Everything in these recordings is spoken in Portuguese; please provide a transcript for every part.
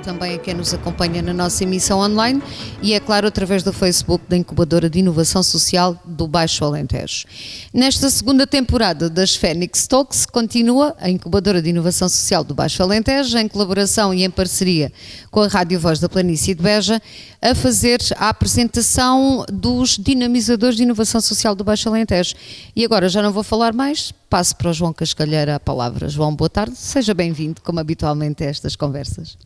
Também a quem nos acompanha na nossa emissão online e, é claro, através do Facebook da Incubadora de Inovação Social do Baixo Alentejo. Nesta segunda temporada das Fênix Talks, continua a Incubadora de Inovação Social do Baixo Alentejo, em colaboração e em parceria com a Rádio Voz da Planície de Beja, a fazer a apresentação dos dinamizadores de inovação social do Baixo Alentejo. E agora já não vou falar mais, passo para o João Cascalheira a palavra. João, boa tarde, seja bem-vindo, como habitualmente, a estas conversas.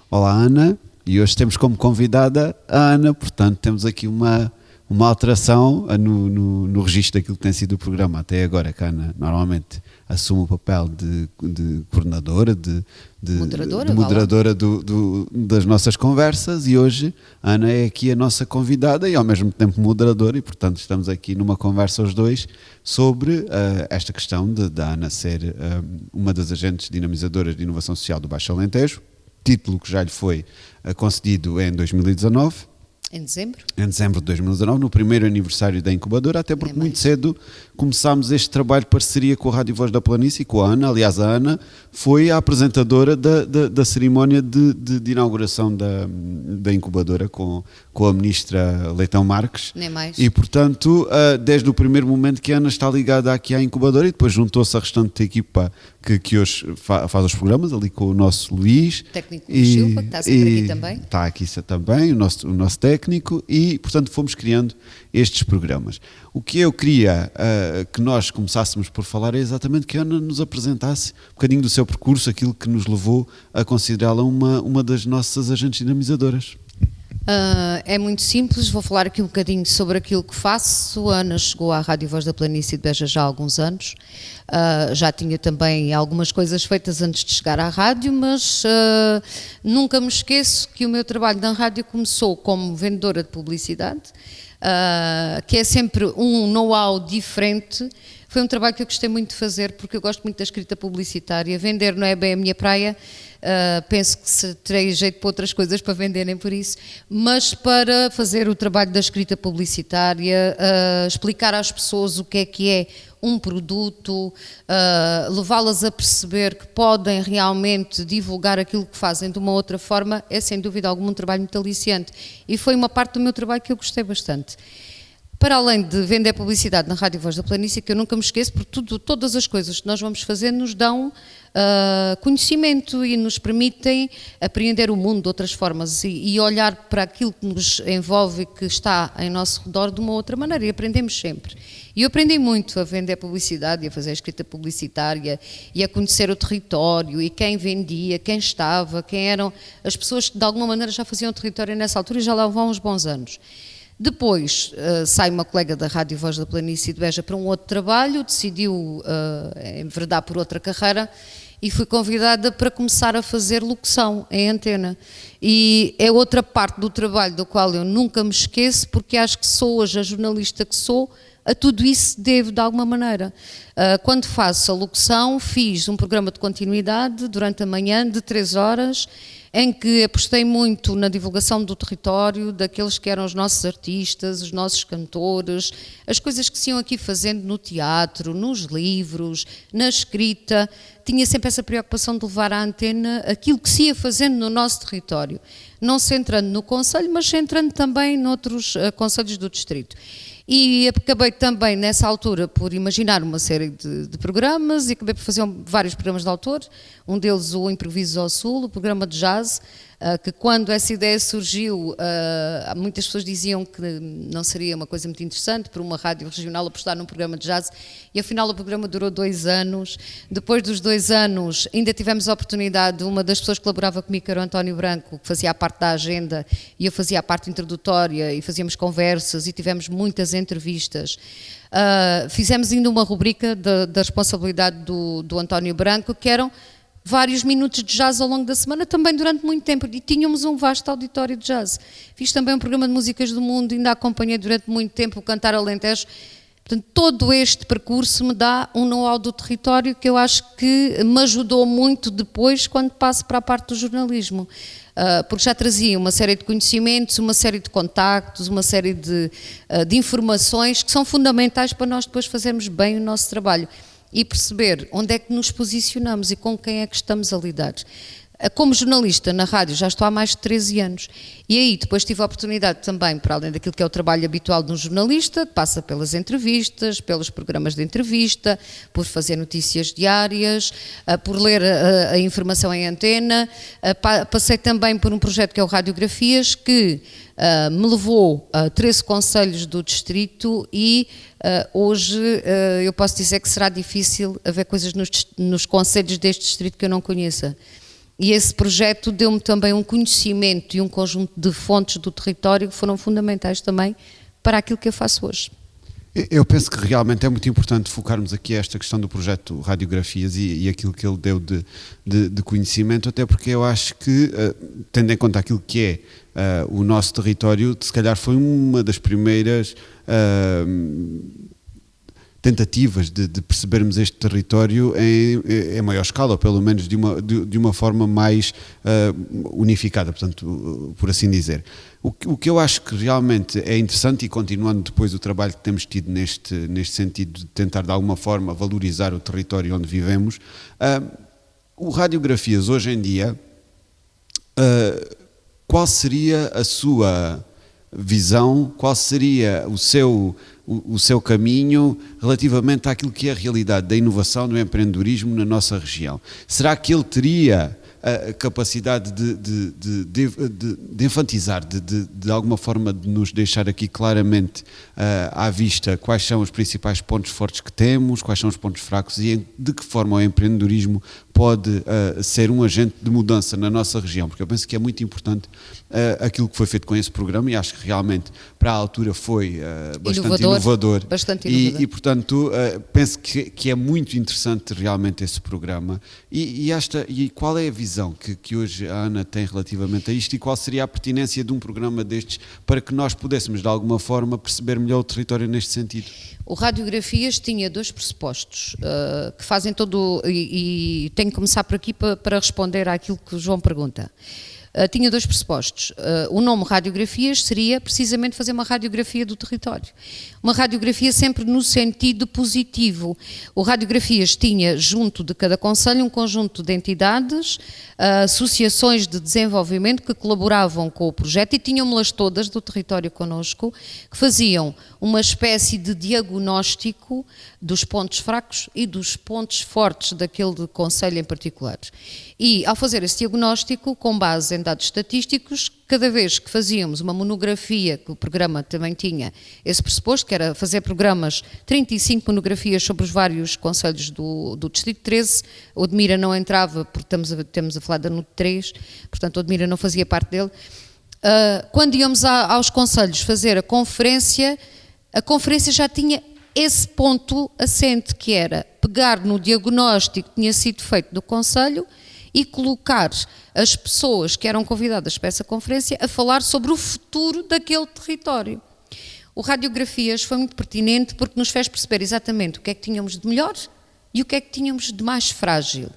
Olá, Ana, e hoje temos como convidada a Ana, portanto temos aqui uma alteração no registro daquilo que tem sido o programa até agora, que a Ana normalmente assume o papel de coordenadora, de moderadora das nossas conversas, e hoje a Ana é aqui a nossa convidada e ao mesmo tempo moderadora, e portanto estamos aqui numa conversa os dois sobre esta questão da Ana ser uma das agentes dinamizadoras de inovação social do Baixo Alentejo, título que já lhe foi concedido em 2019. Em dezembro? Em dezembro de 2019, no primeiro aniversário da incubadora, até porque muito cedo começámos este trabalho de parceria com a Rádio Voz da Planície e com a Ana. Aliás, a Ana foi a apresentadora da cerimónia de inauguração da incubadora com a ministra Leitão Marques. Nem mais. E, portanto, desde o primeiro momento que a Ana está ligada aqui à incubadora, e depois juntou-se a restante equipa que hoje faz os programas, ali com o nosso Luís. Técnico Luís Silva, que está sempre aqui também. Está aqui também, o nosso técnico, e, portanto, fomos criando estes programas. O que eu queria que nós começássemos por falar é exatamente que a Ana nos apresentasse um bocadinho do seu percurso, aquilo que nos levou a considerá-la uma das nossas agentes dinamizadoras. É muito simples, vou falar aqui um bocadinho sobre aquilo que faço. A Ana chegou à Rádio Voz da Planície de Beja já há alguns anos, já tinha também algumas coisas feitas antes de chegar à rádio, mas nunca me esqueço que o meu trabalho na rádio começou como vendedora de publicidade, que é sempre um know-how diferente. Foi um trabalho que eu gostei muito de fazer, porque eu gosto muito da escrita publicitária. Vender não é bem a minha praia, penso que terei jeito para outras coisas para venderem por isso, mas para fazer o trabalho da escrita publicitária, explicar às pessoas o que é um produto, levá-las a perceber que podem realmente divulgar aquilo que fazem de uma outra forma, é sem dúvida algum um trabalho muito aliciante. E foi uma parte do meu trabalho que eu gostei bastante. Para além de vender publicidade na Rádio Voz da Planície, que eu nunca me esqueço, porque todas as coisas que nós vamos fazer nos dão conhecimento e nos permitem apreender o mundo de outras formas e olhar para aquilo que nos envolve e que está em nosso redor de uma outra maneira, e aprendemos sempre. E eu aprendi muito a vender publicidade e a fazer a escrita publicitária e a conhecer o território e quem vendia, quem estava, quem eram as pessoas que de alguma maneira já faziam o território nessa altura e já lá vão uns bons anos. Depois sai uma colega da Rádio Voz da Planície de Beja para um outro trabalho, decidiu enverdar por outra carreira e fui convidada para começar a fazer locução em antena. E é outra parte do trabalho do qual eu nunca me esqueço, porque acho que sou hoje a jornalista que sou, a tudo isso devo de alguma maneira. Quando faço a locução, fiz um programa de continuidade durante a manhã de 3 horas, em que apostei muito na divulgação do território, daqueles que eram os nossos artistas, os nossos cantores, as coisas que se iam aqui fazendo no teatro, nos livros, na escrita. Tinha sempre essa preocupação de levar à antena aquilo que se ia fazendo no nosso território, não centrando no concelho, mas centrando também noutros concelhos do distrito. E acabei também, nessa altura, por imaginar uma série de programas e acabei por fazer vários programas de autor, um deles o Improviso ao Sul, o programa de jazz, que quando essa ideia surgiu, muitas pessoas diziam que não seria uma coisa muito interessante para uma rádio regional apostar num programa de jazz, e afinal o programa durou 2 anos. Depois dos 2 anos ainda tivemos a oportunidade, uma das pessoas que colaborava comigo, que era o António Branco, que fazia a parte da agenda e eu fazia a parte introdutória, e fazíamos conversas e tivemos muitas entrevistas. Fizemos ainda uma rubrica da responsabilidade do António Branco, que eram vários minutos de jazz ao longo da semana, também durante muito tempo, e tínhamos um vasto auditório de jazz. Fiz também um programa de músicas do mundo, ainda acompanhei durante muito tempo o Cantar Alentejo. Portanto, todo este percurso me dá um know-how do território que eu acho que me ajudou muito depois quando passo para a parte do jornalismo. Porque já trazia uma série de conhecimentos, uma série de contactos, uma série de informações que são fundamentais para nós depois fazermos bem o nosso trabalho e perceber onde é que nos posicionamos e com quem é que estamos a lidar. Como jornalista na rádio já estou há mais de 13 anos e aí depois tive a oportunidade também, para além daquilo que é o trabalho habitual de um jornalista, que passa pelas entrevistas, pelos programas de entrevista, por fazer notícias diárias, por ler a informação em antena, passei também por um projeto que é o Radiografias, que me levou a 13 concelhos do distrito e hoje eu posso dizer que será difícil haver coisas nos concelhos deste distrito que eu não conheça. E esse projeto deu-me também um conhecimento e um conjunto de fontes do território que foram fundamentais também para aquilo que eu faço hoje. Eu penso que realmente é muito importante focarmos aqui esta questão do projeto Radiografias e aquilo que ele deu de conhecimento, até porque eu acho que, tendo em conta aquilo que é o nosso território, se calhar foi uma das primeiras tentativas de percebermos este território em maior escala, ou pelo menos de uma forma mais unificada, portanto, por assim dizer. O que eu acho que realmente é interessante, e continuando depois o trabalho que temos tido neste sentido de tentar de alguma forma valorizar o território onde vivemos, o Radiografias hoje em dia, qual seria a sua visão, qual seria o seu caminho relativamente àquilo que é a realidade da inovação, do empreendedorismo na nossa região? Será que ele teria a capacidade de enfatizar, de alguma forma de nos deixar aqui claramente à vista quais são os principais pontos fortes que temos, quais são os pontos fracos e de que forma o empreendedorismo pode ser um agente de mudança na nossa região? Porque eu penso que é muito importante aquilo que foi feito com esse programa e acho que realmente para a altura foi bastante inovador. E portanto penso que é muito interessante realmente esse programa e qual é a visão que hoje a Ana tem relativamente a isto e qual seria a pertinência de um programa destes para que nós pudéssemos de alguma forma perceber melhor o território neste sentido? O Radiografias tinha dois pressupostos que fazem todo, e tenho que começar por aqui para responder àquilo que o João pergunta. Tinha dois pressupostos. O nome Radiografias seria precisamente fazer uma radiografia do território. Uma radiografia sempre no sentido positivo. O Radiografias tinha, junto de cada concelho, um conjunto de entidades, associações de desenvolvimento que colaboravam com o projeto e tínhamos-las todas do território connosco, que faziam uma espécie de diagnóstico dos pontos fracos e dos pontos fortes daquele concelho em particular. E, ao fazer esse diagnóstico, com base em dados estatísticos, cada vez que fazíamos uma monografia, que o programa também tinha esse pressuposto, que era fazer programas, 35 monografias sobre os vários concelhos do Distrito 13, o Odmira não entrava, porque estamos a falar da NUT 3, portanto o Odmira não fazia parte dele. Quando íamos aos concelhos fazer a conferência já tinha esse ponto assente, que era pegar no diagnóstico que tinha sido feito do concelho e colocar as pessoas que eram convidadas para essa conferência a falar sobre o futuro daquele território. O Radiografias foi muito pertinente porque nos fez perceber exatamente o que é que tínhamos de melhor e o que é que tínhamos de mais frágil.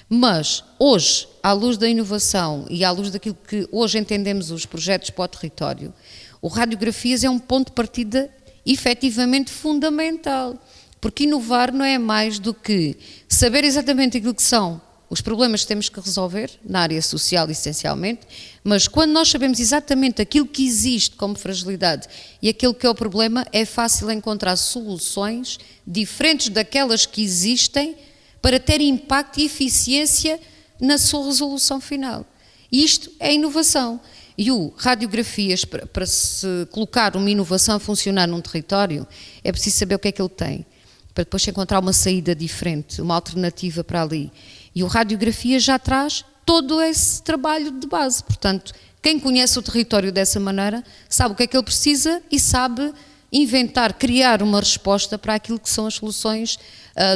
Mas hoje, à luz da inovação e à luz daquilo que hoje entendemos os projetos para o território, o Radiografias é um ponto de partida efetivamente fundamental, porque inovar não é mais do que saber exatamente aquilo que são os problemas que temos que resolver, na área social essencialmente, mas quando nós sabemos exatamente aquilo que existe como fragilidade e aquilo que é o problema, é fácil encontrar soluções diferentes daquelas que existem para ter impacto e eficiência na sua resolução final. E isto é inovação. E o Radiografias, para se colocar uma inovação a funcionar num território, é preciso saber o que é que ele tem, para depois encontrar uma saída diferente, uma alternativa para ali. E o Radiografias já traz todo esse trabalho de base. Portanto, quem conhece o território dessa maneira sabe o que é que ele precisa e sabe inventar, criar uma resposta para aquilo que são as soluções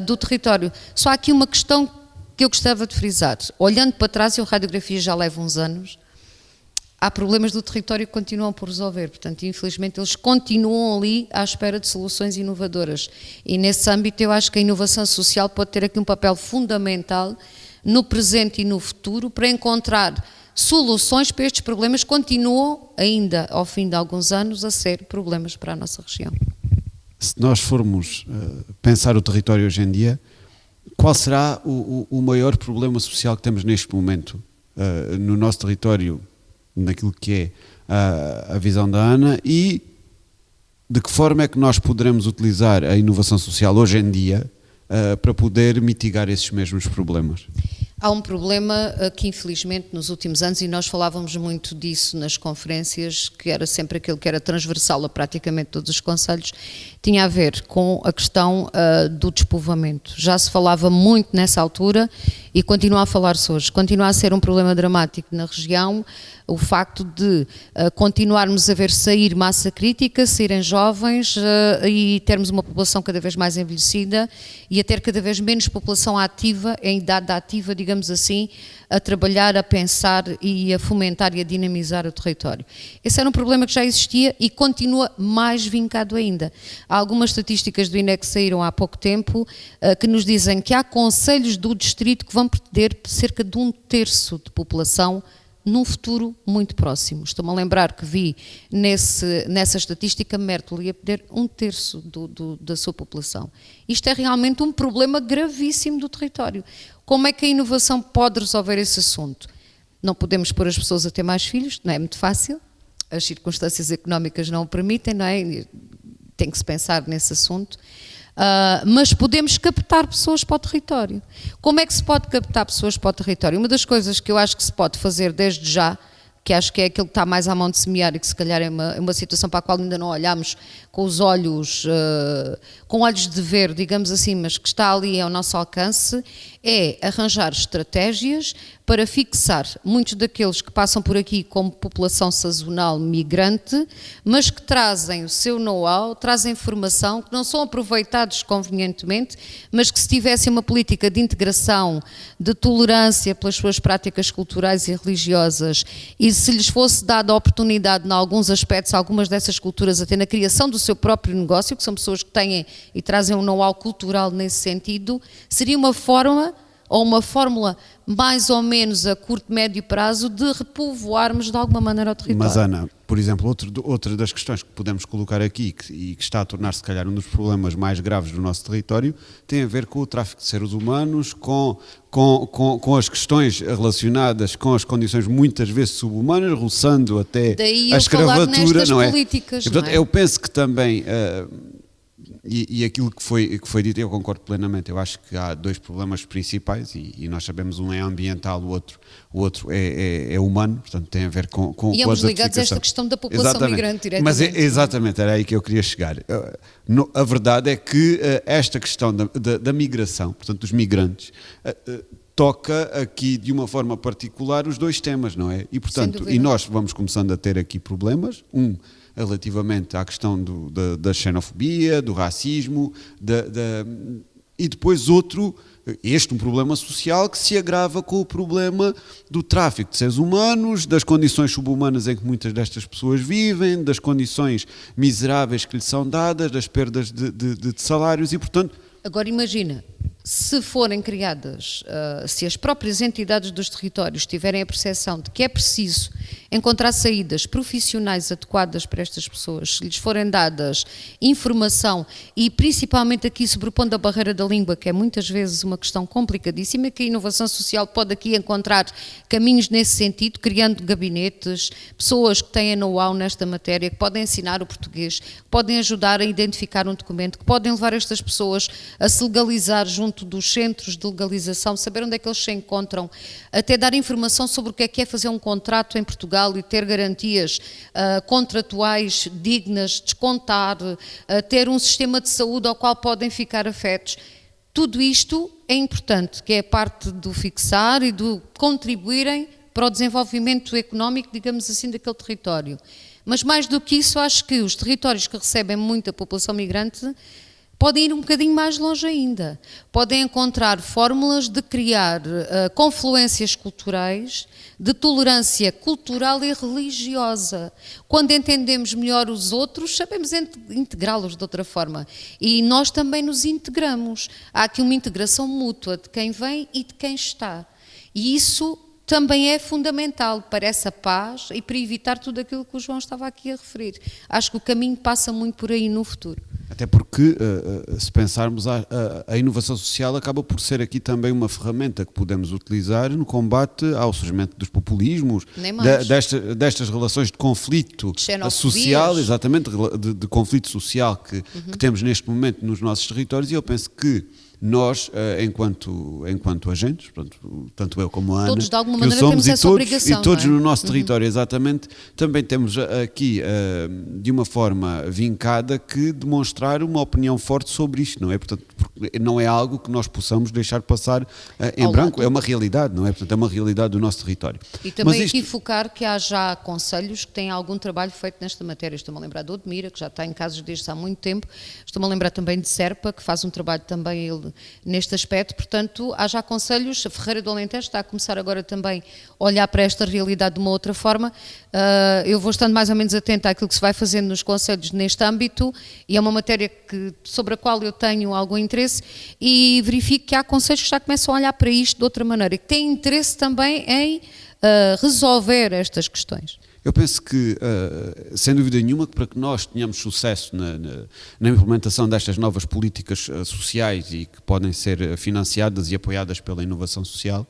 do território. Só há aqui uma questão que eu gostava de frisar. Olhando para trás, e o Radiografias já leva uns anos, há problemas do território que continuam por resolver, portanto, infelizmente, eles continuam ali à espera de soluções inovadoras. E nesse âmbito eu acho que a inovação social pode ter aqui um papel fundamental no presente e no futuro para encontrar soluções para estes problemas que continuam, ainda ao fim de alguns anos, a ser problemas para a nossa região. Se nós formos pensar o território hoje em dia, qual será o maior problema social que temos neste momento no nosso território, naquilo que é a visão da Ana, e de que forma é que nós poderemos utilizar a inovação social hoje em dia para poder mitigar esses mesmos problemas? Há um problema que infelizmente nos últimos anos, e nós falávamos muito disso nas conferências, que era sempre aquilo que era transversal a praticamente todos os concelhos, tinha a ver com a questão do despovoamento. Já se falava muito nessa altura e continua a falar-se hoje. Continua a ser um problema dramático na região o facto de continuarmos a ver sair massa crítica, saírem jovens e termos uma população cada vez mais envelhecida e a ter cada vez menos população ativa, em idade ativa, digamos assim, a trabalhar, a pensar e a fomentar e a dinamizar o território. Esse era um problema que já existia e continua mais vincado ainda. Há algumas estatísticas do INE que saíram há pouco tempo que nos dizem que há concelhos do distrito que vão perder cerca de 1/3 de população num futuro muito próximo. Estou-me a lembrar que vi nessa estatística Mértola ia perder 1/3 da sua população. Isto é realmente um problema gravíssimo do território. Como é que a inovação pode resolver esse assunto? Não podemos pôr as pessoas a ter mais filhos, não é muito fácil, as circunstâncias económicas não o permitem, não é? Tem que se pensar nesse assunto. Mas podemos captar pessoas para o território. Como é que se pode captar pessoas para o território? Uma das coisas que eu acho que se pode fazer desde já, que acho que é aquilo que está mais à mão de semear e que se calhar é uma situação para a qual ainda não olhamos com os olhos, com olhos de ver, digamos assim, mas que está ali ao nosso alcance, é arranjar estratégias para fixar muitos daqueles que passam por aqui como população sazonal migrante, mas que trazem o seu know-how, trazem formação, que não são aproveitados convenientemente, mas que se tivessem uma política de integração, de tolerância pelas suas práticas culturais e religiosas, e se lhes fosse dada a oportunidade, em alguns aspectos, algumas dessas culturas, até na criação do seu próprio negócio, que são pessoas que têm e trazem um know-how cultural nesse sentido, seria uma forma ou uma fórmula mais ou menos a curto, médio prazo de repovoarmos de alguma maneira o território. Mas Ana, por exemplo, outra das questões que podemos colocar aqui e que está a tornar-se se calhar um dos problemas mais graves do nosso território tem a ver com o tráfico de seres humanos, com as questões relacionadas com as condições muitas vezes subhumanas, roçando até a escravatura, não é? Políticas, e, portanto, não é? Eu penso que também... E aquilo que foi dito, eu concordo plenamente. Eu acho que há dois problemas principais e nós sabemos, um é ambiental, o outro é humano, portanto tem a ver com e a ambos ligados a esta desertificação. questão da população Exatamente. migrante diretamente. Mas exatamente, era aí que eu queria chegar. A verdade é que esta questão da migração, portanto dos migrantes, toca aqui de uma forma particular os dois temas, não é? E portanto, e nós vamos começando a ter aqui problemas, relativamente à questão da xenofobia, do racismo, e depois um problema social que se agrava com o problema do tráfico de seres humanos, das condições subhumanas em que muitas destas pessoas vivem, das condições miseráveis que lhes são dadas, das perdas de salários e, portanto... Agora imagina, se forem criadas, se as próprias entidades dos territórios tiverem a percepção de que é preciso encontrar saídas profissionais adequadas para estas pessoas, se lhes forem dadas informação e principalmente aqui sobrepondo a barreira da língua, que é muitas vezes uma questão complicadíssima, que a inovação social pode aqui encontrar caminhos nesse sentido, criando gabinetes, pessoas que têm know-how nesta matéria, que podem ensinar o português, que podem ajudar a identificar um documento, que podem levar estas pessoas a se legalizar junto dos centros de legalização, saber onde é que eles se encontram, até dar informação sobre o que é fazer um contrato em Portugal e ter garantias contratuais dignas, descontar, ter um sistema de saúde ao qual podem ficar afetos. Tudo isto é importante, que é parte do fixar e do contribuírem para o desenvolvimento económico, digamos assim, daquele território. Mas mais do que isso, acho que os territórios que recebem muita população migrante podem ir um bocadinho mais longe ainda. Podem encontrar fórmulas de criar confluências culturais, de tolerância cultural e religiosa. Quando entendemos melhor os outros, sabemos integrá-los de outra forma. E nós também nos integramos. Há aqui uma integração mútua de quem vem e de quem está. E isso também é fundamental para essa paz e para evitar tudo aquilo que o João estava aqui a referir. Acho que o caminho passa muito por aí no futuro. Até porque, se pensarmos, a inovação social acaba por ser aqui também uma ferramenta que podemos utilizar no combate ao surgimento dos populismos, destas relações de conflito social, exatamente, de conflito social que temos neste momento nos nossos territórios, e eu penso que nós, enquanto agentes, tanto eu como a Ana, todos de alguma maneira temos essa obrigação, e todos no nosso território, exatamente, também temos aqui, de uma forma vincada, que demonstrar uma opinião forte sobre isto, não é? Portanto, não é algo que nós possamos deixar passar em branco, é uma realidade, não é? Portanto, é uma realidade do nosso território. E também aqui focar que há já concelhos que têm algum trabalho feito nesta matéria. Estou-me a lembrar de Odmira, que já está em casos destes há muito tempo. Estou-me a lembrar também de Serpa, que faz um trabalho também ele neste aspecto. Portanto, há já concelhos. A Ferreira do Alentejo está a começar agora também a olhar para esta realidade de uma outra forma. Eu vou estando mais ou menos atenta àquilo que se vai fazendo nos concelhos neste âmbito, e é uma matéria sobre a qual eu tenho algum interesse, e verifico que há concelhos que já começam a olhar para isto de outra maneira, e que têm interesse também em resolver estas questões. Eu penso que, sem dúvida nenhuma, que para que nós tenhamos sucesso na implementação destas novas políticas sociais e que podem ser financiadas e apoiadas pela inovação social,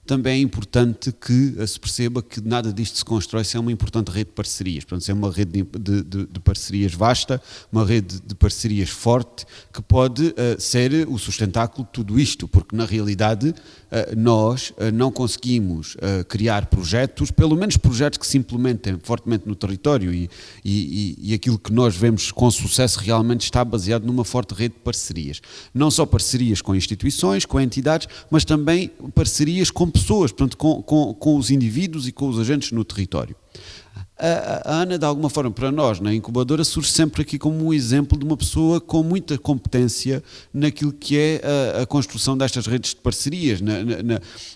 também é importante que se perceba que nada disto se constrói sem uma importante rede de parcerias. Portanto, sem uma rede de parcerias vasta, uma rede de parcerias forte, que pode ser o sustentáculo de tudo isto, porque na realidade nós não conseguimos criar projetos, pelo menos projetos que se implementem fortemente no território, e aquilo que nós vemos com sucesso realmente está baseado numa forte rede de parcerias. Não só parcerias com instituições, com entidades, mas também parcerias com pessoas, portanto, com os indivíduos e com os agentes no território. A Ana, de alguma forma, para nós, na incubadora, surge sempre aqui como um exemplo de uma pessoa com muita competência naquilo que é a construção destas redes de parcerias,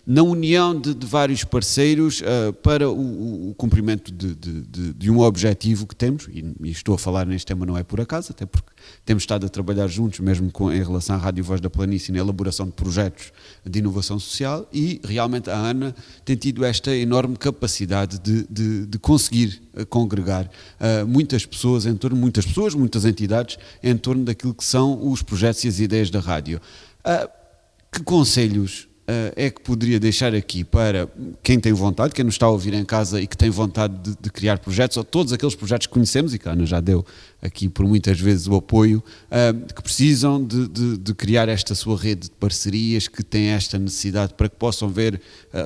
na união de vários parceiros para o cumprimento de um objetivo que temos, e estou a falar neste tema não é por acaso, até porque temos estado a trabalhar juntos, mesmo em relação à Rádio Voz da Planície, na elaboração de projetos de inovação social, e realmente a Ana tem tido esta enorme capacidade de conseguir congregar muitas pessoas, muitas entidades em torno daquilo que são os projetos e as ideias da rádio. Que conselhos é que poderia deixar aqui para quem tem vontade, quem nos está a ouvir em casa e que tem vontade de criar projetos, ou todos aqueles projetos que conhecemos, e que a Ana já deu aqui por muitas vezes o apoio, que precisam de criar esta sua rede de parcerias, que têm esta necessidade para que possam ver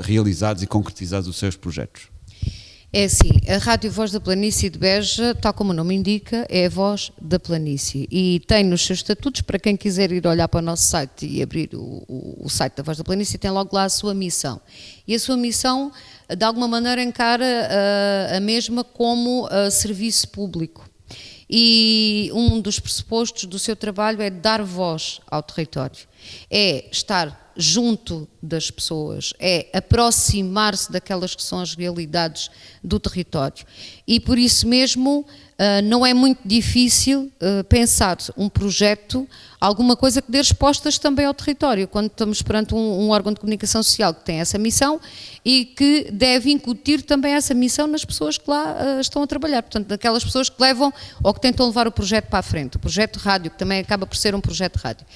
realizados e concretizados os seus projetos? É assim, a Rádio Voz da Planície de Beja, tal como o nome indica, é a voz da planície, e tem nos seus estatutos, para quem quiser ir olhar para o nosso site e abrir o site da Voz da Planície, tem logo lá a sua missão. E a sua missão, de alguma maneira, encara a mesma como serviço público. E um dos pressupostos do seu trabalho é dar voz ao território, é estar junto das pessoas, é aproximar-se daquelas que são as realidades do território. E por isso mesmo não é muito difícil pensar um projeto, alguma coisa que dê respostas também ao território, quando estamos perante um órgão de comunicação social que tem essa missão e que deve incutir também essa missão nas pessoas que lá estão a trabalhar, portanto, daquelas pessoas que levam ou que tentam levar o projeto para a frente, o projeto de rádio, que também acaba por ser um projeto de rádio.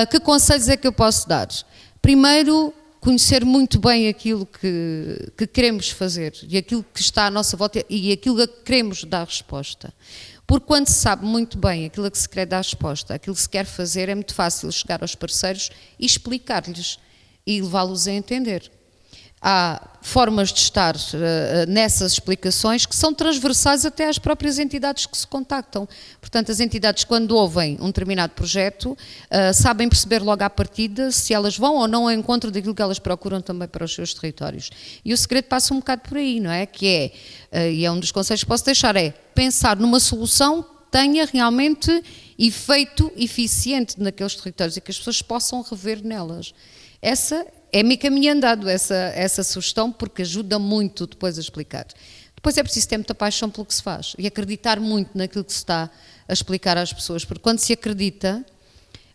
Que conselhos é que eu posso dar? Primeiro, conhecer muito bem aquilo que queremos fazer e aquilo que está à nossa volta e aquilo a que queremos dar resposta. Porque quando se sabe muito bem aquilo a que se quer dar resposta, aquilo que se quer fazer, é muito fácil chegar aos parceiros e explicar-lhes e levá-los a entender. Há formas de estar nessas explicações que são transversais até às próprias entidades que se contactam. Portanto, as entidades, quando ouvem um determinado projeto, sabem perceber logo à partida se elas vão ou não ao encontro daquilo que elas procuram também para os seus territórios. E o segredo passa um bocado por aí, não é? E é um dos conselhos que posso deixar, é pensar numa solução tenha realmente efeito eficiente naqueles territórios e que as pessoas possam rever nelas. Essa é-me caminho andado, essa sugestão, porque ajuda muito depois a explicar. Depois é preciso ter muita paixão pelo que se faz e acreditar muito naquilo que se está a explicar às pessoas, porque quando se acredita,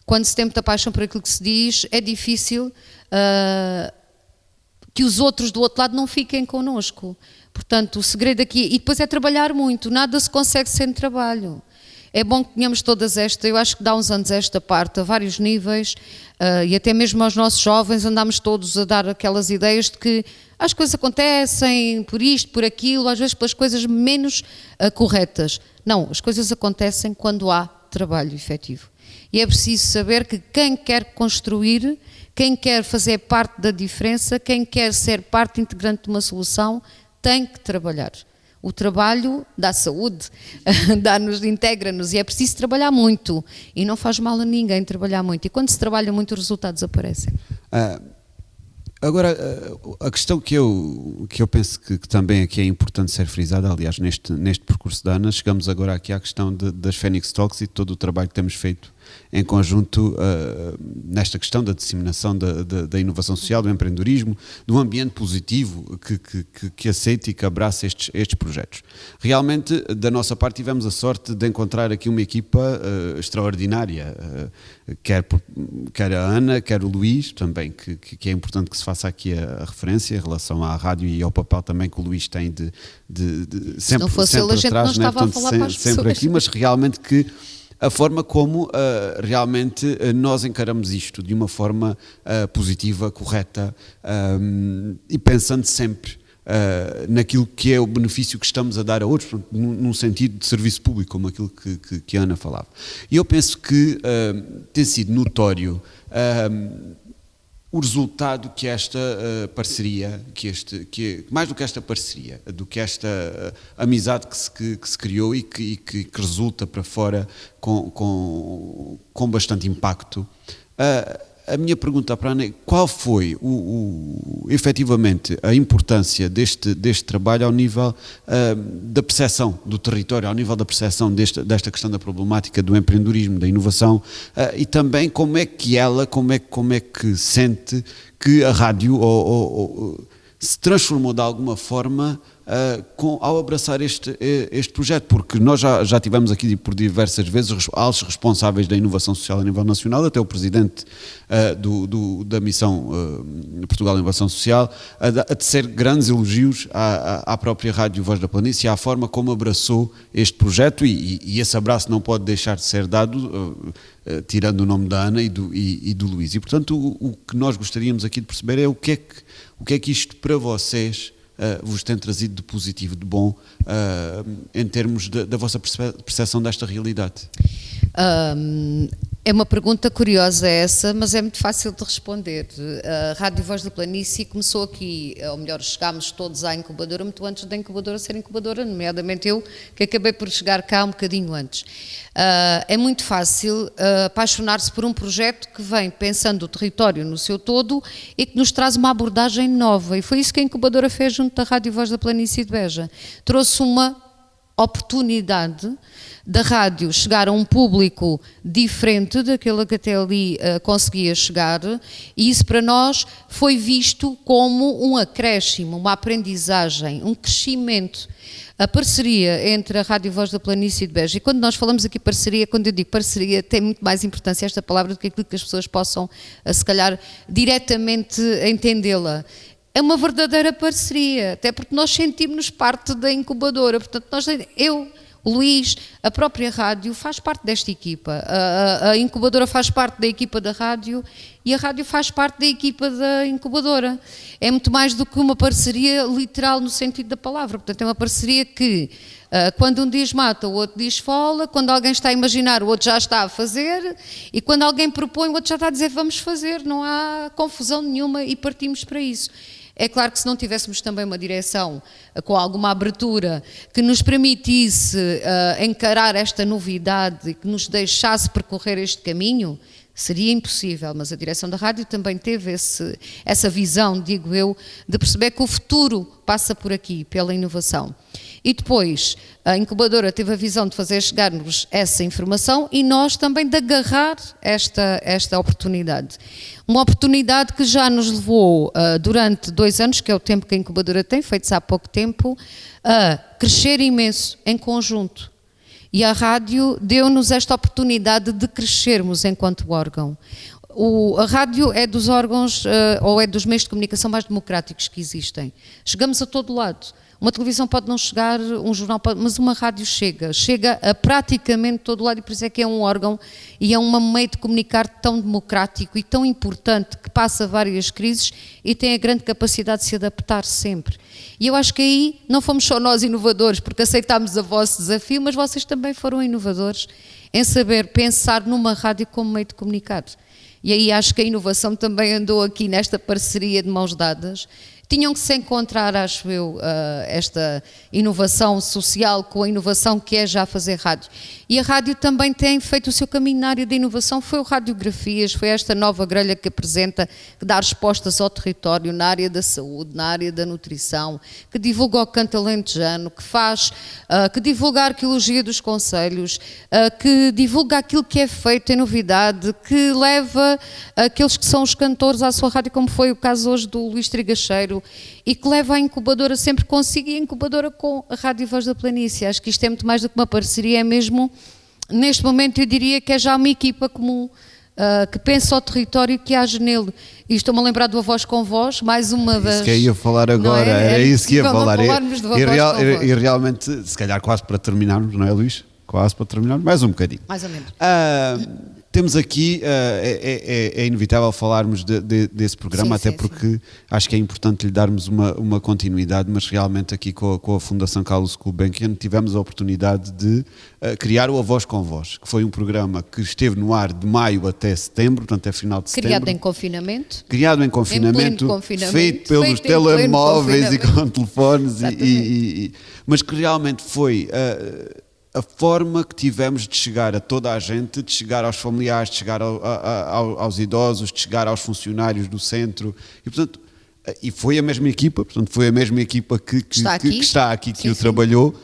quando se tem muita paixão por aquilo que se diz, é difícil que os outros do outro lado não fiquem connosco. Portanto, o segredo aqui, e depois é trabalhar muito, nada se consegue sem trabalho. É bom que tenhamos todas eu acho que dá uns anos esta parte, a vários níveis, e até mesmo aos nossos jovens andamos todos a dar aquelas ideias de que as coisas acontecem por isto, por aquilo, às vezes pelas coisas menos corretas. Não, as coisas acontecem quando há trabalho efetivo. E é preciso saber que quem quer construir, quem quer fazer parte da diferença, quem quer ser parte integrante de uma solução, tem que trabalhar. O trabalho dá saúde, dá-nos, integra-nos, e é preciso trabalhar muito. E não faz mal a ninguém trabalhar muito. E quando se trabalha muito, os resultados aparecem. Agora, a questão que eu penso que também aqui é importante ser frisada, aliás, neste percurso da Ana, chegamos agora aqui à questão das Phoenix Talks e todo o trabalho que temos feito em conjunto nesta questão da disseminação da inovação social, do empreendedorismo, do ambiente positivo que aceite e que abrace estes projetos. Realmente, da nossa parte, tivemos a sorte de encontrar aqui uma equipa extraordinária, quer a Ana, quer o Luís, também, que é importante que se faça aqui a referência em relação à rádio e ao papel também que o Luís tem de sempre, se não fosse ele, a gente não estava a falar para as pessoas. Sempre aqui, mas realmente que a forma como realmente nós encaramos isto de uma forma positiva, correta e pensando sempre naquilo que é o benefício que estamos a dar a outros, portanto, num sentido de serviço público, como aquilo que a Ana falava. E eu penso que tem sido notório o resultado que esta parceria, mais do que esta parceria, do que esta amizade que se criou e que resulta para fora com bastante impacto. A minha pergunta para a Ana é: qual foi efetivamente a importância deste trabalho ao nível da percepção do território, ao nível da percepção desta questão da problemática do empreendedorismo, da inovação, e também como é que sente que a rádio se transformou de alguma forma ao abraçar este projeto, porque nós já tivemos aqui por diversas vezes altos responsáveis da inovação social a nível nacional, até o presidente da missão Portugal Inovação Social, a tecer grandes elogios à própria Rádio Voz da Planície, à forma como abraçou este projeto, e esse abraço não pode deixar de ser dado tirando o nome da Ana e do Luís. E portanto o que nós gostaríamos aqui de perceber é o que é que isto para vocês vos tem trazido de positivo, de bom, em termos da vossa percepção desta realidade? É uma pergunta curiosa essa, mas é muito fácil de responder. A Rádio Voz da Planície começou aqui, ou melhor, chegámos todos à incubadora muito antes da incubadora ser incubadora, nomeadamente eu, que acabei por chegar cá um bocadinho antes. É muito fácil apaixonar-se por um projeto que vem pensando o território no seu todo e que nos traz uma abordagem nova, e foi isso que a incubadora fez junto da Rádio Voz da Planície de Beja. Trouxe uma oportunidade da rádio chegar a um público diferente daquele que até ali conseguia chegar, e isso para nós foi visto como um acréscimo, uma aprendizagem, um crescimento. A parceria entre a Rádio Voz da Planície de Beja, e quando nós falamos aqui parceria, quando eu digo parceria, tem muito mais importância esta palavra do que aquilo que as pessoas possam, se calhar, diretamente entendê-la. É uma verdadeira parceria, até porque nós sentimos-nos parte da incubadora, portanto, o Luís, a própria rádio faz parte desta equipa, a incubadora faz parte da equipa da rádio e a rádio faz parte da equipa da incubadora. É muito mais do que uma parceria literal no sentido da palavra, portanto é uma parceria que quando um diz mata, o outro diz fola, quando alguém está a imaginar, o outro já está a fazer, e quando alguém propõe, o outro já está a dizer vamos fazer, não há confusão nenhuma e partimos para isso. É claro que se não tivéssemos também uma direção com alguma abertura que nos permitisse encarar esta novidade e que nos deixasse percorrer este caminho, seria impossível, mas a direção da rádio também teve essa visão, digo eu, de perceber que o futuro passa por aqui, pela inovação. E depois a incubadora teve a visão de fazer chegar-nos essa informação e nós também de agarrar esta oportunidade. Uma oportunidade que já nos levou durante 2 anos, que é o tempo que a incubadora tem, feitos há pouco tempo, a crescer imenso em conjunto. E a rádio deu-nos esta oportunidade de crescermos enquanto órgão. A rádio é dos órgãos, ou é dos meios de comunicação mais democráticos que existem. Chegamos a todo lado. Uma televisão pode não chegar, um jornal pode, mas uma rádio chega a praticamente todo lado, e por isso é que é um órgão e é um meio de comunicar tão democrático e tão importante, que passa várias crises e tem a grande capacidade de se adaptar sempre. E eu acho que aí não fomos só nós inovadores, porque aceitámos o vosso desafio, mas vocês também foram inovadores em saber pensar numa rádio como meio de comunicar. E aí acho que a inovação também andou aqui nesta parceria de mãos dadas. Tinham que se encontrar, acho eu, esta inovação social com a inovação que é já fazer rádio. E a rádio também tem feito o seu caminho na área da inovação, foi o Radiografias, foi esta nova grelha que apresenta, que dá respostas ao território na área da saúde, na área da nutrição, que divulga o canto alentejano, que divulga a arqueologia dos concelhos, que divulga aquilo que é feito em novidade, que leva aqueles que são os cantores à sua rádio, como foi o caso hoje do Luís Trigacheiro, e que leva a incubadora sempre consigo e a incubadora com a Rádio Voz da Planície. Acho que isto é muito mais do que uma parceria, é mesmo, neste momento eu diria que é já uma equipa comum, que pensa o território e que age nele. E estou-me a lembrar do A Voz com Voz, mais uma das... Isso que eu ia falar agora, era isso que ia falar. E realmente, se calhar quase para terminarmos, não é, Luís? Quase para terminarmos, mais um bocadinho. Mais ou menos. Temos aqui, é inevitável falarmos desse programa, sim, até porque acho que é importante lhe darmos uma continuidade, mas realmente aqui com a Fundação Carlos Gulbenkian tivemos a oportunidade de criar o A Voz com Voz, que foi um programa que esteve no ar de maio até setembro, portanto é final de setembro. Criado em confinamento. Criado em confinamento, feito pelos telemóveis e com telefones, mas que realmente foi... a forma que tivemos de chegar a toda a gente, de chegar aos familiares, de chegar aos idosos, de chegar aos funcionários do centro, e portanto, e foi a mesma equipa, portanto foi a mesma equipa que está aqui, que o trabalhou,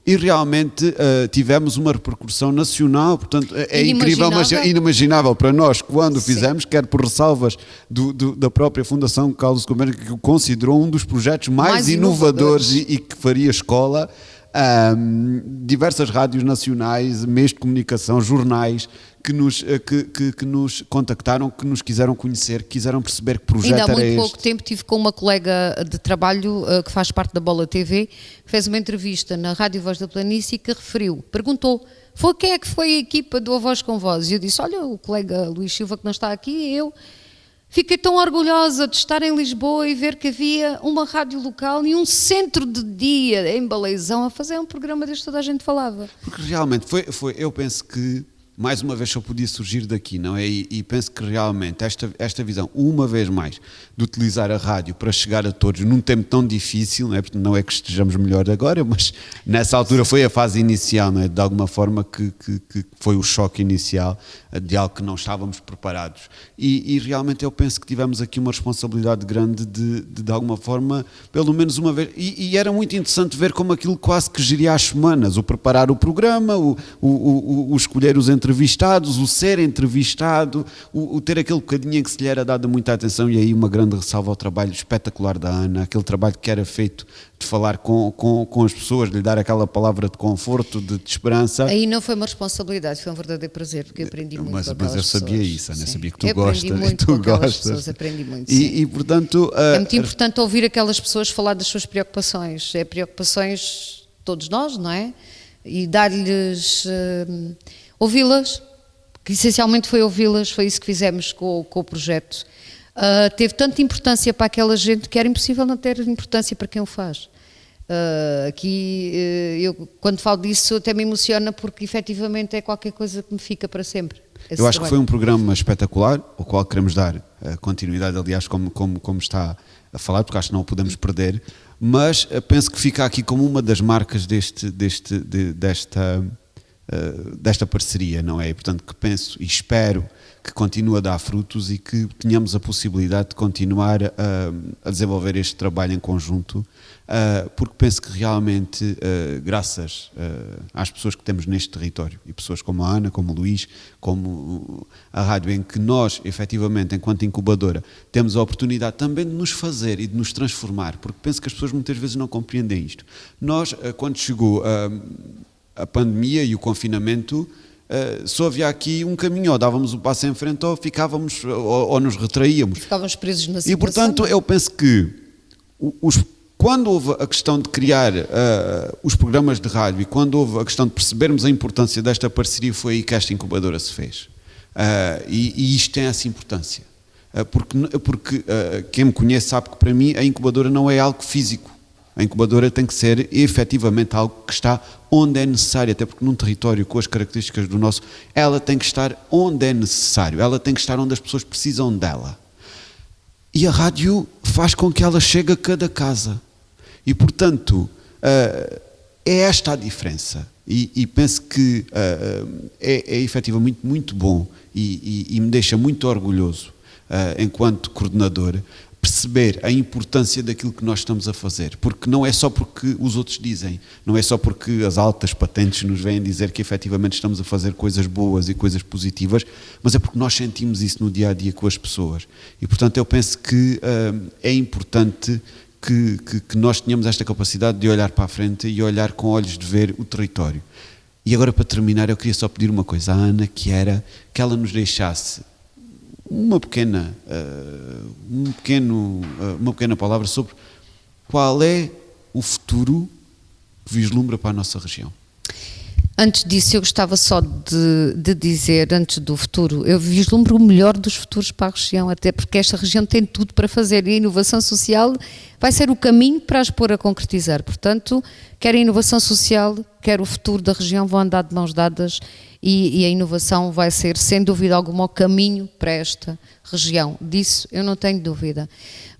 e realmente tivemos uma repercussão nacional, portanto é incrível, mas é inimaginável para nós quando fizemos, quer por ressalvas da própria Fundação Carlos Gulbenkian, que o considerou um dos projetos mais inovadores e que faria escola. Diversas rádios nacionais, meios de comunicação, jornais que nos contactaram, que nos quiseram conhecer, que quiseram perceber que projeto era este. Ainda há muito pouco tempo tive com uma colega de trabalho que faz parte da Bola TV, que fez uma entrevista na Rádio Voz da Planície e que perguntou, quem é que foi a equipa do A Voz com Voz? E eu disse, olha, o colega Luís Silva que não está aqui e eu. Fiquei tão orgulhosa de estar em Lisboa e ver que havia uma rádio local e um centro de dia em Baleizão a fazer um programa deste que toda a gente falava. Porque realmente eu penso que mais uma vez só podia surgir daqui, não é? E penso que realmente esta visão, uma vez mais, de utilizar a rádio para chegar a todos num tempo tão difícil, não é? Porque não é que estejamos melhor agora, mas nessa altura foi a fase inicial, não é? De alguma forma que foi o choque inicial de algo que não estávamos preparados. E realmente eu penso que tivemos aqui uma responsabilidade grande de alguma forma, pelo menos uma vez, e era muito interessante ver como aquilo quase que geria às semanas, o preparar o programa, o escolher os entrevistados, o ser entrevistado, o ter aquele bocadinho em que se lhe era dada muita atenção, e aí uma grande ressalva ao trabalho espetacular da Ana, aquele trabalho que era feito de falar com as pessoas, de lhe dar aquela palavra de conforto, de esperança. Aí não foi uma responsabilidade, foi um verdadeiro prazer, porque eu aprendi muito com aquelas pessoas. Mas eu sabia isso, Ana, sabia que tu gostas. Eu aprendi muito com aquelas pessoas, aprendi muito, e portanto... é muito importante ouvir aquelas pessoas falar das suas preocupações, preocupações de todos nós, não é? E dar-lhes... ouvi-las, que essencialmente foi ouvi-las, foi isso que fizemos com o projeto. Teve tanta importância para aquela gente que era impossível não ter importância para quem o faz. Eu quando falo disso até me emociona porque efetivamente é qualquer coisa que me fica para sempre. Eu acho que foi um programa espetacular, ao qual queremos dar continuidade, aliás, como está a falar, porque acho que não o podemos perder, mas penso que fica aqui como uma das marcas desta parceria, não é? E, portanto, que penso e espero que continue a dar frutos e que tenhamos a possibilidade de continuar a desenvolver este trabalho em conjunto, porque penso que realmente, graças às pessoas que temos neste território, e pessoas como a Ana, como o Luís, como a rádio, em que nós, efetivamente, enquanto incubadora, temos a oportunidade também de nos fazer e de nos transformar, porque penso que as pessoas muitas vezes não compreendem isto. Nós, quando chegou a pandemia e o confinamento, só havia aqui um caminho, ou dávamos um passo em frente ou ficávamos, ou nos retraíamos. Ficávamos presos na situação. E, portanto, eu penso que quando houve a questão de criar os programas de rádio e quando houve a questão de percebermos a importância desta parceria, foi aí que esta incubadora se fez. E isto tem essa importância. Porque quem me conhece sabe que, para mim, a incubadora não é algo físico. A incubadora tem que ser efetivamente algo que está onde é necessário, até porque num território com as características do nosso, ela tem que estar onde é necessário, ela tem que estar onde as pessoas precisam dela. E a rádio faz com que ela chegue a cada casa. E, portanto, é esta a diferença. E penso que é efetivamente muito bom e me deixa muito orgulhoso, enquanto coordenador, perceber a importância daquilo que nós estamos a fazer, porque não é só porque os outros dizem, não é só porque as altas patentes nos vêm dizer que efetivamente estamos a fazer coisas boas e coisas positivas, mas é porque nós sentimos isso no dia-a-dia com as pessoas. E, portanto, eu penso que é importante que nós tenhamos esta capacidade de olhar para a frente e olhar com olhos de ver o território. E agora, para terminar, eu queria só pedir uma coisa à Ana, que era que ela nos deixasse uma pequena palavra sobre qual é o futuro que vislumbra para a nossa região. Antes disso, eu gostava só de dizer, antes do futuro, eu vislumbro o melhor dos futuros para a região, até porque esta região tem tudo para fazer e a inovação social vai ser o caminho para as pôr a concretizar. Portanto, quer a inovação social, quer o futuro da região vão andar de mãos dadas e a inovação vai ser, sem dúvida alguma, o caminho para esta região. Disso eu não tenho dúvida.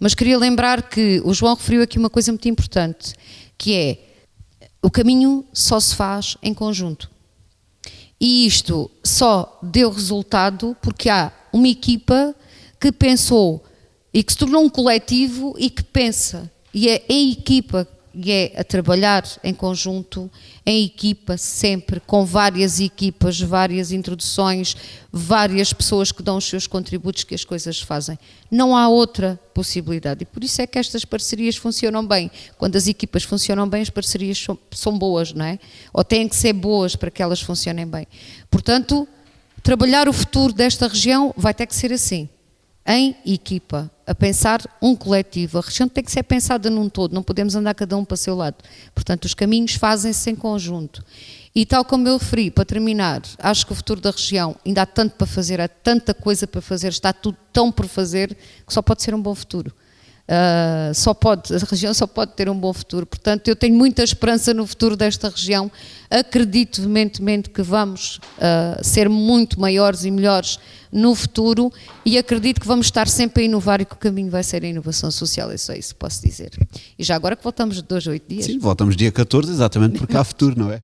Mas queria lembrar que o João referiu aqui uma coisa muito importante, que é: o caminho só se faz em conjunto. E isto só deu resultado porque há uma equipa que pensou e que se tornou um coletivo e que pensa. E é em equipa e é a trabalhar em conjunto, em equipa sempre, com várias equipas, várias introduções, várias pessoas que dão os seus contributos que as coisas fazem. Não há outra possibilidade e por isso é que estas parcerias funcionam bem. Quando as equipas funcionam bem, as parcerias são boas, não é? Ou têm que ser boas para que elas funcionem bem. Portanto, trabalhar o futuro desta região vai ter que ser assim, em equipa, a pensar um coletivo. A região tem que ser pensada num todo, não podemos andar cada um para o seu lado. Portanto, os caminhos fazem-se em conjunto. E tal como eu referi, para terminar, acho que o futuro da região ainda há tanto para fazer, há tanta coisa para fazer, está tudo tão por fazer, que só pode ser um bom futuro. A região só pode ter um bom futuro. Portanto, eu tenho muita esperança no futuro desta região. Acredito veementemente que vamos ser muito maiores e melhores no futuro e acredito que vamos estar sempre a inovar e que o caminho vai ser a inovação social. É só isso que posso dizer. E já agora que voltamos de 2 a 8 dias. Sim, voltamos dia 14, exatamente porque há futuro, não é?